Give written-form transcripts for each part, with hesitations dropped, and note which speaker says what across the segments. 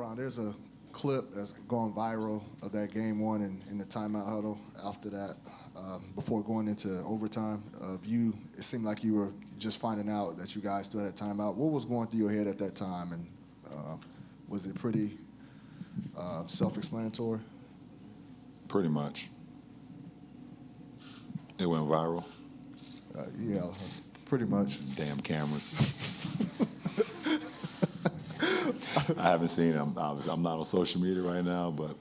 Speaker 1: LeBron, there's a clip that's gone viral of that game one in the timeout huddle after that, before going into overtime. Of you, it seemed like you were just finding out that you guys still had a timeout. What was going through your head at that time, and was it pretty self-explanatory?
Speaker 2: Pretty much. It went viral.
Speaker 1: Yeah, pretty much.
Speaker 2: Damn cameras. I haven't seen it. I'm not on social media right now, but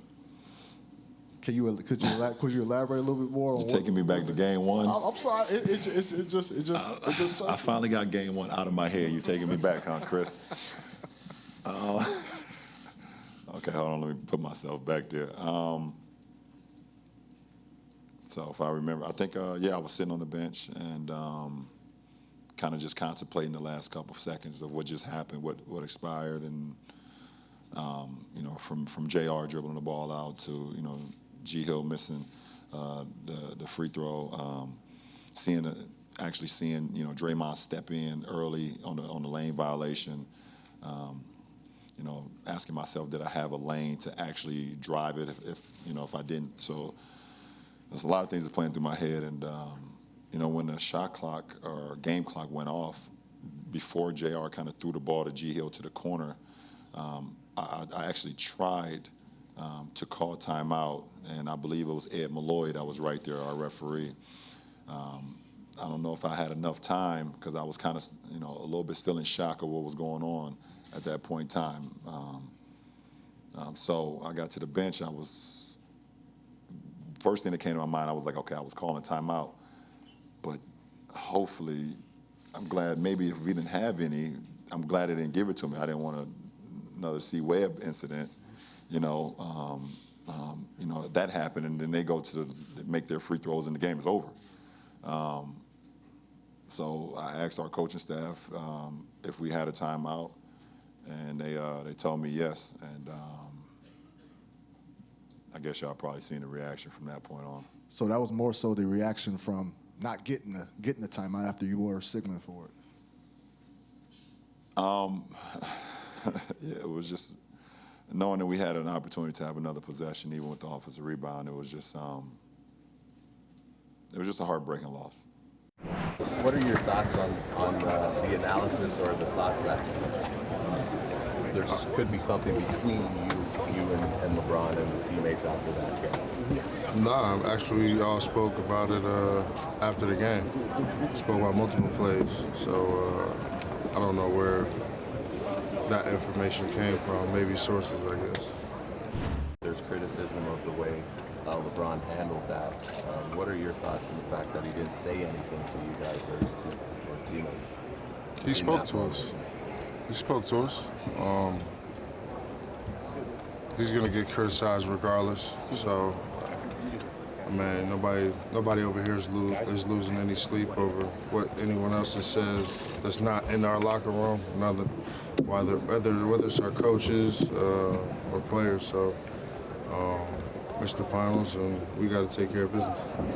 Speaker 1: could you elaborate a little bit more?
Speaker 2: You're taking me back to game one.
Speaker 1: I'm sorry. It just.
Speaker 2: I finally got game one out of my head. You're taking me back, huh, Chris? Okay, hold on. Let me put myself back there. So if I remember, I think, I was sitting on the bench and kind of just contemplating the last couple of seconds of what just happened, what expired, and from JR dribbling the ball out to G Hill missing the free throw, seeing Draymond step in early on the lane violation, asking myself, did I have a lane to actually drive it if I didn't? So there's a lot of things that playing through my head, and when the shot clock or game clock went off, before JR kind of threw the ball to G Hill to the corner, I actually tried to call timeout, and I believe it was Ed Malloy that was right there, our referee. I don't know if I had enough time because I was kind of a little bit still in shock of what was going on at that point in time. So I got to the bench. First thing that came to my mind, I was like, okay, I was calling timeout, but hopefully, I'm glad maybe if we didn't have any, I'm glad they didn't give it to me. I didn't want another C-Webb incident, that happened, and then they go to make their free throws and the game is over. So I asked our coaching staff if we had a timeout, and they told me yes, and I guess y'all probably seen the reaction from that point on.
Speaker 1: So that was more so the reaction from not getting the timeout after you were signaling for it.
Speaker 2: Yeah, it was just knowing that we had an opportunity to have another possession, even with the offensive rebound. It was just a heartbreaking loss.
Speaker 3: What are your thoughts on the analysis or the thoughts that there could be something between you and LeBron and the teammates after that game?
Speaker 4: Nah, actually, we all spoke about it after the game. Spoke about multiple plays, so I don't know where that information came from. Maybe sources, I guess.
Speaker 3: There's criticism of the way LeBron handled that. What are your thoughts on the fact that he didn't say anything to you guys or his teammates?
Speaker 4: He spoke to us. He spoke to us. He's gonna get criticized regardless. So, nobody over here is losing any sleep over what anyone else says that's not in our locker room. Whether it's our coaches or players. So, it's the finals, and we got to take care of business.